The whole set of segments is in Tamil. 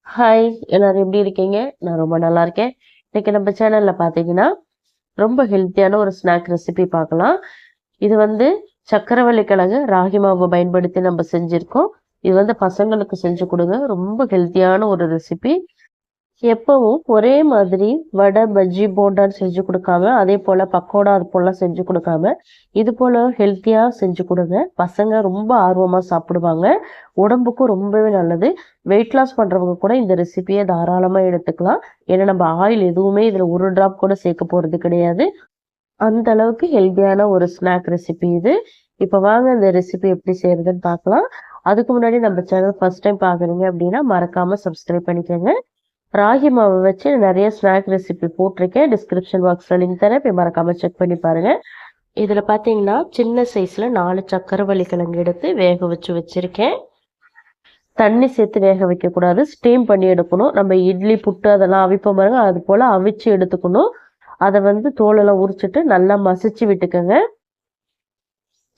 ஹாய் எல்லாரும் எப்படி இருக்கீங்க? நான் ரொம்ப நல்லா இருக்கேன். இன்னைக்கு நம்ம சேனல்ல பார்த்தீங்கன்னா, ரொம்ப ஹெல்த்தியான ஒரு ஸ்நாக் ரெசிபி பார்க்கலாம். இது சர்க்கரைவள்ளி கிழங்கு, ராகி மாவு பயன்படுத்தி நம்ம செஞ்சிருக்கோம். இது பசங்களுக்கு செஞ்சு கொடுங்க. ரொம்ப ஹெல்த்தியான ஒரு ரெசிபி. எப்பவும் ஒரே மாதிரி வடை, பஜ்ஜி, போண்டான்னு செஞ்சு கொடுக்காம, அதே போல பக்கோடா அது போலலாம் செஞ்சு கொடுக்காம, இது போல ஹெல்த்தியா செஞ்சு கொடுங்க. பசங்க ரொம்ப ஆர்வமா சாப்பிடுவாங்க. உடம்புக்கும் ரொம்பவே நல்லது. வெயிட் லாஸ் பண்றவங்க கூட இந்த ரெசிபியை தாராளமா எடுத்துக்கலாம். ஏன்னா நம்ம ஆயில் எதுவுமே இதுல ஒரு டிராப் கூட சேர்க்க போறது கிடையாது. அந்த அளவுக்கு ஹெல்த்தியான ஒரு ஸ்நாக் ரெசிபி இது. இப்ப வாங்க இந்த ரெசிபி எப்படி செய்யறதுன்னு பார்க்கலாம். அதுக்கு முன்னாடி நம்ம சேனல் ஃபர்ஸ்ட் டைம் பாக்குறீங்க அப்படின்னா மறக்காம சப்ஸ்கிரைப் பண்ணிக்கோங்க. ராகி மாவு வச்சு நிறைய ஸ்நாக் ரெசிபி போட்டிருக்கேன். டிஸ்கிரிப்ஷன் பாக்ஸ்ல லிங்க் தரேன், போய் மறக்காம செக் பண்ணி பாருங்க. இதுல பாத்தீங்கன்னா சின்ன சைஸ்ல 4 சக்கரவள்ளி கிழங்கு எடுத்து வேக வச்சிருக்கேன். தண்ணி சேர்த்து வேக வைக்க கூடாது, ஸ்டீம் பண்ணி எடுக்கணும். நம்ம இட்லி, புட்டு அதெல்லாம் அவிப்போம் பாருங்க, அது போல அவிச்சு எடுத்துக்கணும். அதை தோலெல்லாம் உரிச்சிட்டு நல்லா மசிச்சு விட்டுக்கோங்க.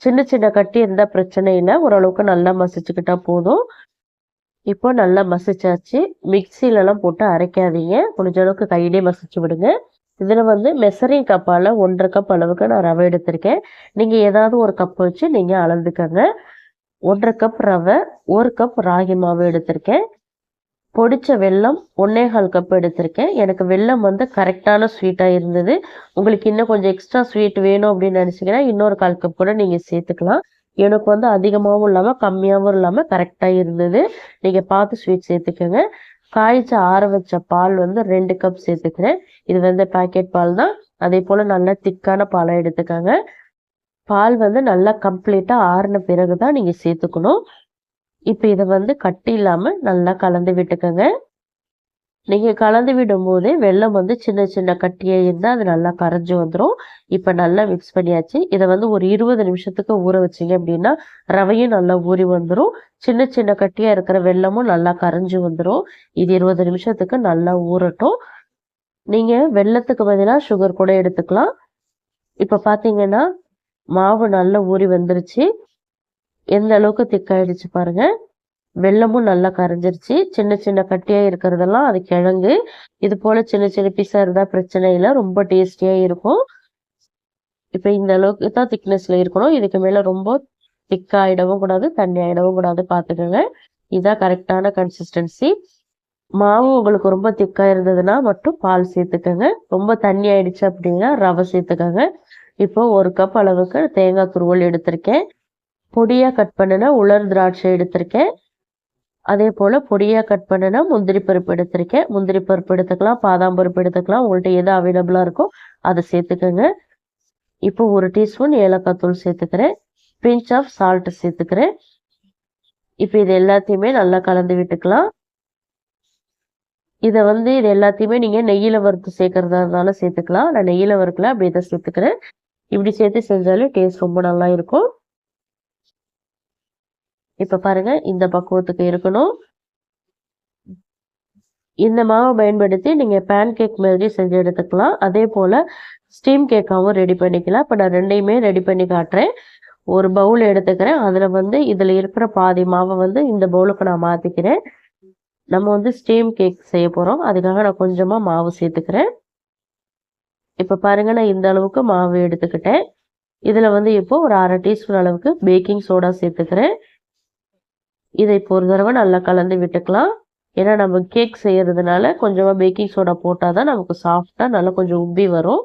சின்ன சின்ன கட்டி இருந்தா பிரச்சனை இல்லை, ஓரளவுக்கு நல்லா மசிச்சுக்கிட்டா போதும். இப்போ நல்லா மசிச்சாச்சு. மிக்சிலலாம் போட்டு அரைக்காதீங்க, முடிஞ்ச அளவுக்கு கையிலே மசிச்சு விடுங்க. இதுல மெசரிங் கப்பால 1.5 கப் அளவுக்கு நான் ரவை எடுத்திருக்கேன். நீங்க ஏதாவது ஒரு கப் வச்சு நீங்க அளந்துக்கங்க. 1.5 கப் ரவை, 1 கப் ராகி மாவு எடுத்திருக்கேன். பொடிச்ச வெல்லம் 1.25 கப் எடுத்திருக்கேன். எனக்கு வெல்லம் கரெக்டான ஸ்வீட்டா இருந்தது. உங்களுக்கு இன்னும் கொஞ்சம் எக்ஸ்ட்ரா ஸ்வீட் வேணும் அப்படின்னு நினைச்சீங்கன்னா இன்னொரு 1/4 கப் கூட நீங்க சேர்த்துக்கலாம். எனக்கு அதிகமாகவும் இல்லாம கம்மியாகவும் இல்லாம கரெக்டா இருந்தது. நீங்க பார்த்து ஸ்வீட் சேர்த்துக்கோங்க. காய்ச்சி ஆற வச்ச பால் 2 கப் சேர்த்துக்கிறேன். இது பாக்கெட் பால் தான். அதே போல நல்லா திக்கான பாலை எடுத்துக்கோங்க. பால் நல்லா கம்ப்ளீட்டா ஆறின பிறகுதான் நீங்க சேர்த்துக்கணும். இப்ப இதை கட்டி இல்லாம நல்லா கலந்து விட்டுக்கோங்க. நீங்க கலந்து விடும் போதே வெல்லம் சின்ன சின்ன கட்டியா இருந்தா அது நல்லா கரைஞ்சு வந்துடும். இப்ப நல்லா மிக்ஸ் பண்ணியாச்சு. இதை ஒரு 20 நிமிஷத்துக்கு ஊற வச்சீங்க அப்படின்னா ரவையும் நல்லா ஊறி வந்துடும். சின்ன சின்ன கட்டியா இருக்கிற வெல்லமும் நல்லா கரைஞ்சு வந்துடும். இது 20 நிமிஷத்துக்கு நல்லா ஊறட்டும். நீங்க வெல்லத்துக்கு பதிலாக சுகர் கூட எடுத்துக்கலாம். இப்ப பாத்தீங்கன்னா மாவு நல்லா ஊறி வந்துருச்சு. எந்த அளவுக்கு திக்காயிடுச்சு பாருங்க. வெல்லமும் நல்லா கரைஞ்சிருச்சு. சின்ன சின்ன கட்டியா இருக்கிறதெல்லாம் அது கிழங்கு. இது போல சின்ன சின்ன பீஸா இருந்தா பிரச்சனை இல்லை, ரொம்ப டேஸ்டியா இருக்கும். இப்ப இந்த அளவுக்கு தான் திக்னஸ்ல இருக்கணும். இதுக்கு மேல ரொம்ப திக்கா ஆயிடவும் கூடாது, தண்ணி ஆயிடவும் கூடாது, பாத்துக்கோங்க. இதான் கரெக்டான கன்சிஸ்டன்சி. மாவு உங்களுக்கு ரொம்ப திக்கா இருந்ததுன்னா மட்டும் பால் சேர்த்துக்கோங்க. ரொம்ப தண்ணி ஆயிடுச்சு அப்படின்னா ரவை சேர்த்துக்கோங்க. இப்போ 1 கப் அளவுக்கு தேங்காய் துருவல் எடுத்திருக்கேன். பொடியா கட் பண்ணின உலர் திராட்சை எடுத்திருக்கேன். அதே போல பொடியா கட் பண்ணின முந்திரி பருப்பு எடுத்திருக்கேன். முந்திரி பருப்பு எடுத்துக்கலாம், பாதாம் பருப்பு எடுத்துக்கலாம், உங்கள்கிட்ட எது அவைலபிளா இருக்கோ அதை சேர்த்துக்கோங்க. இப்போ 1 டீஸ்பூன் ஏலக்காய் தூள் சேர்த்துக்கிறேன். பிஞ்ச் ஆஃப் சால்ட் சேர்த்துக்கிறேன். இப்போ இது எல்லாத்தையுமே நல்லா கலந்து விட்டுக்கலாம். இதை இது எல்லாத்தையுமே நீங்க நெய்யில வறுத்து சேர்க்கறதா இருந்தாலும் சேர்த்துக்கலாம். நான் நெய்யில வறுக்கல, அப்படி இதை சேர்த்துக்கிறேன். இப்படி சேர்த்து செஞ்சாலும் டேஸ்ட் ரொம்ப நல்லா இருக்கும். இப்ப பாருங்க, இந்த பக்குவத்துக்கு இருக்கணும். இந்த மாவை பயன்படுத்தி நீங்க பேன் கேக் மாதிரி செஞ்சு எடுத்துக்கலாம். அதே போல ஸ்டீம் கேக்காவும் ரெடி பண்ணிக்கலாம். இப்ப நான் ரெண்டையுமே ரெடி பண்ணி காட்டுறேன். ஒரு பவுல் எடுத்துக்கிறேன். அதுல இதுல இருக்கிற பாதி மாவை இந்த பவுலுக்கு நான் மாத்திக்கிறேன். நம்ம ஸ்டீம் கேக் செய்ய போறோம். அதுக்காக நான் கொஞ்சமா மாவு சேர்த்துக்கிறேன். இப்ப பாருங்க, நான் இந்த அளவுக்கு மாவு எடுத்துக்கிட்டேன். இதுல இப்போ ஒரு 1/2 டீஸ்பூன் அளவுக்கு பேக்கிங் சோடா சேர்த்துக்கிறேன். இதை இப்போ ஒரு தடவை நல்லா கலந்து விட்டுக்கலாம். ஏன்னா நம்ம கேக் செய்யறதுனால கொஞ்சமா பேக்கிங் சோடா போட்டாதான் நமக்கு சாஃப்டா நல்லா கொஞ்சம் உப்பி வரும்.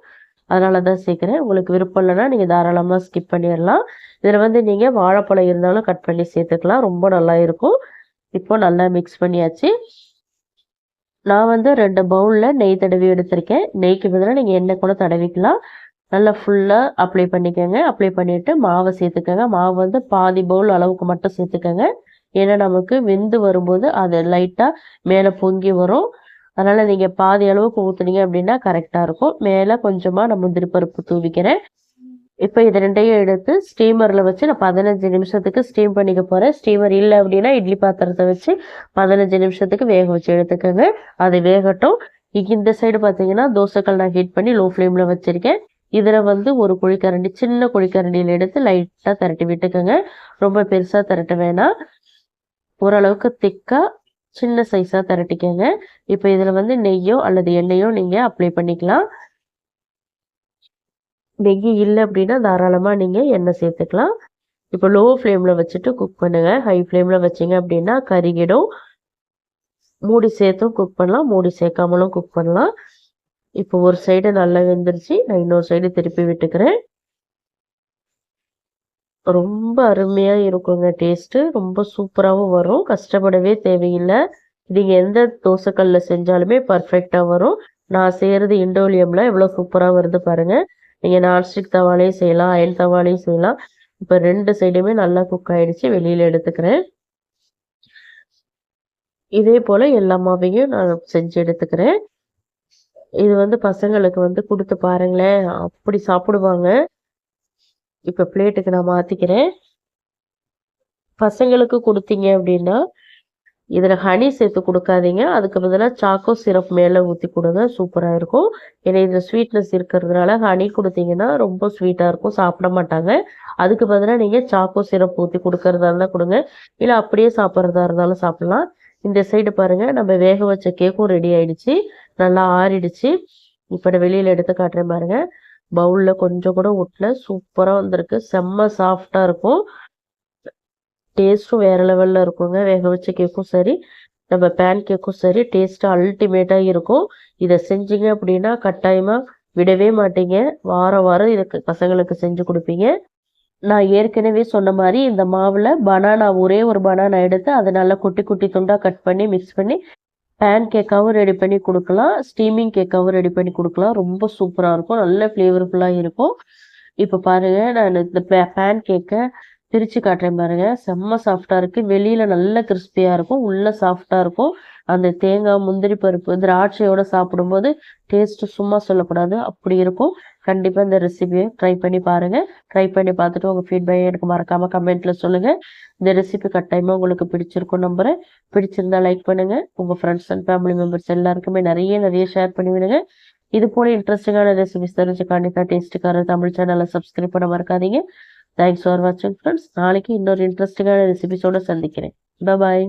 அதனாலதான் சேர்க்கிறேன். உங்களுக்கு விருப்பம் இல்லைன்னா நீங்க தாராளமா ஸ்கிப் பண்ணிடலாம். இதுல நீங்க வாழைப்பழம் இருந்தாலும் கட் பண்ணி சேர்த்துக்கலாம், ரொம்ப நல்லா இருக்கும். இப்போ நல்லா மிக்ஸ் பண்ணியாச்சு. நான் 2 பவுல்ல நெய் தடவி எடுத்திருக்கேன். நெய்க்கு பதிலாக நீங்க எண்ணெய் கூட தடவிக்கலாம். நல்லா ஃபுல்லா அப்ளை பண்ணிக்கோங்க. அப்ளை பண்ணிட்டு மாவை சேர்த்துக்கோங்க. மாவு பாதி பவுல் அளவுக்கு மட்டும் சேர்த்துக்கோங்க. ஏன்னா நமக்கு வெந்து வரும்போது அது லைட்டா மேல பொங்கி வரும். அதனால நீங்க பாதி அளவுக்கு ஊத்துனீங்க அப்படின்னா கரெக்டா இருக்கும். மேல கொஞ்சமா நான் முந்திரி பருப்பு தூவிக்கிறேன். இப்ப இது ரெண்டையும் எடுத்து ஸ்டீமர்ல வச்சு நான் 15 நிமிஷத்துக்கு ஸ்டீம் பண்ணிக்க போறேன். ஸ்டீமர் இல்லை அப்படின்னா இட்லி பாத்திரத்தை வச்சு 15 நிமிஷத்துக்கு வேக வச்சு எடுத்துக்கோங்க. அது வேகட்டும். இந்த சைடு பாத்தீங்கன்னா தோசைக்கல் நான் ஹீட் பண்ணி லோ ஃப்ளேம்ல வச்சிருக்கேன். இதுல ஒரு குழிக்கரண்டி, சின்ன குழிக்கரண்டியில எடுத்து லைட்டா திரட்டி விட்டுக்கோங்க. ரொம்ப பெருசா திரட்ட வேணாம். ஓரளவுக்கு திக்கா சின்ன சைஸாக திரட்டிக்கங்க. இப்போ இதில் வந்து நெய்யோ அல்லது எண்ணெயோ நீங்கள் அப்ளை பண்ணிக்கலாம். நெய் இல்லை அப்படின்னா தாராளமாக நீங்கள் எண்ணெய் சேர்த்துக்கலாம். இப்போ லோ ஃப்ளேமில் வச்சுட்டு குக் பண்ணுங்கள். ஹை ஃப்ளேமில் வச்சிங்க அப்படின்னா கருகிடும். மூடி சேர்த்தும் குக் பண்ணலாம், மூடி சேர்க்காமலும் குக் பண்ணலாம். இப்போ ஒரு சைடு நல்லா வெந்துருச்சு. நான் இன்னொரு சைடு திருப்பி விட்டுக்கிறேன். ரொம்ப அருமையாக இருக்குங்க டேஸ்ட்டு. ரொம்ப சூப்பராகவும் வரும். கஷ்டப்படவே தேவையில்லை. நீங்கள் எந்த தோசைக்கல்லில் செஞ்சாலுமே பர்ஃபெக்டாக வரும். நான் செய்கிறது இண்டோலியமில் எவ்வளோ சூப்பராக வருது பாருங்கள். நீங்கள் நான்ஸ்டிக் தவாலையும் செய்யலாம், அயன் தவாலையும் செய்யலாம். இப்போ 2 சைடுமே நல்லா குக் ஆகிடுச்சு. வெளியில் எடுத்துக்கிறேன். இதே போல் எல்லா மாவையும் நான் செஞ்சு எடுத்துக்கிறேன். இது வந்து பசங்களுக்கு வந்து கொடுத்து பாருங்களேன், அப்படி சாப்பிடுவாங்க. இப்போ பிளேட்டுக்கு நான் மாற்றிக்கிறேன். பசங்களுக்கு கொடுத்தீங்க அப்படின்னா இதில் ஹனி சேர்த்து கொடுக்காதீங்க. அதுக்கு பதிலாக சாக்கோ சிரப் மேலே ஊற்றி கொடுங்க. சூப்பராக இருக்கும். ஏன்னா இதில் ஸ்வீட்னஸ் இருக்கிறதுனால ஹனி கொடுத்தீங்கன்னா ரொம்ப ஸ்வீட்டாக இருக்கும், சாப்பிட மாட்டாங்க. அதுக்கு பதிலாக நீங்கள் சாக்கோ சிரப் ஊற்றி கொடுக்கறதா இருந்தால் கொடுங்க. இல்லை அப்படியே சாப்பிட்றதா இருந்தாலும் சாப்பிட்லாம். இந்த சைடு பாருங்கள், நம்ம வேக வச்ச கேக்கும் ரெடி ஆயிடுச்சு. நல்லா ஆறிடுச்சு. இப்போ நான் வெளியில் எடுத்து காட்டுறேன் பாருங்கள். பவுலில் கொஞ்சம் கூட ஒட்டல, சூப்பராக வந்திருக்கு. செம்ம சாஃப்டாக இருக்கும். டேஸ்ட்டும் வேறு லெவலில் இருக்குங்க. வேக வச்ச கேக்கும் சரி, நம்ம பேன் கேக்கும் சரி, டேஸ்ட்டு அல்டிமேட்டாக இருக்கும். இதை செஞ்சீங்க அப்படின்னா கட்டாயமாக விடவே மாட்டீங்க. வாரம் வாரம் இதுக்கு பசங்களுக்கு செஞ்சு கொடுப்பீங்க. நான் ஏற்கனவே சொன்ன மாதிரி இந்த மாவில் பனானா, ஒரே ஒரு பனானா எடுத்து அதை நல்லா குட்டி குட்டி துண்டாக கட் பண்ணி மிக்ஸ் பண்ணி பேன் கேக்காகவும் ரெடி பண்ணி கொடுக்கலாம், ஸ்டீமிங் கேக்காகவும் ரெடி பண்ணி கொடுக்கலாம். ரொம்ப சூப்பராக இருக்கும், நல்ல ஃப்ளேவர்ஃபுல்லாக இருக்கும். இப்போ பாருங்கள், நான் இந்த பேன் கேக்கை பிரித்து காட்டுறேன் பாருங்கள். செம்ம சாஃப்டாக இருக்குது. வெளியில் நல்ல கிறிஸ்பியாக இருக்கும், உள்ளே சாஃப்டாக இருக்கும். அந்த தேங்காய், முந்திரி பருப்பு, திராட்சையோடு சாப்பிடும்போது டேஸ்ட்டு சும்மா சொல்லக்கூடாது, அப்படி இருக்கும். கண்டிப்பாக இந்த ரெசிபியை ட்ரை பண்ணி பாருங்கள். ட்ரை பண்ணி பார்த்துட்டு உங்கள் ஃபீட்பேக் எனக்கு மறக்காமல் கமெண்ட்டில் சொல்லுங்கள். இந்த ரெசிபி கட்டாயமாக உங்களுக்கு பிடிச்சிருக்கும் நம்புகிறேன். பிடிச்சிருந்தா லைக் பண்ணுங்கள். உங்கள் ஃப்ரெண்ட்ஸ் அண்ட் ஃபேமிலி மெம்பர்ஸ் எல்லாருக்குமே நிறைய ஷேர் பண்ணி விடுங்க. இது போல இன்ட்ரெஸ்டிங்கான ரெசிபிஸ் தெரிஞ்சுக்காண்டிக்கா டேஸ்ட்டுக்கார தமிழ் சேனலை சப்ஸ்கிரைப் பண்ண மறக்காதீங்க. தேங்க்ஸ் ஃபார் வாட்சிங் ஃப்ரெண்ட்ஸ். நாளைக்கு இன்னொரு இன்ட்ரெஸ்டிங்கான ரெசிபிஸோடு சந்திக்கிறேன். பாய்.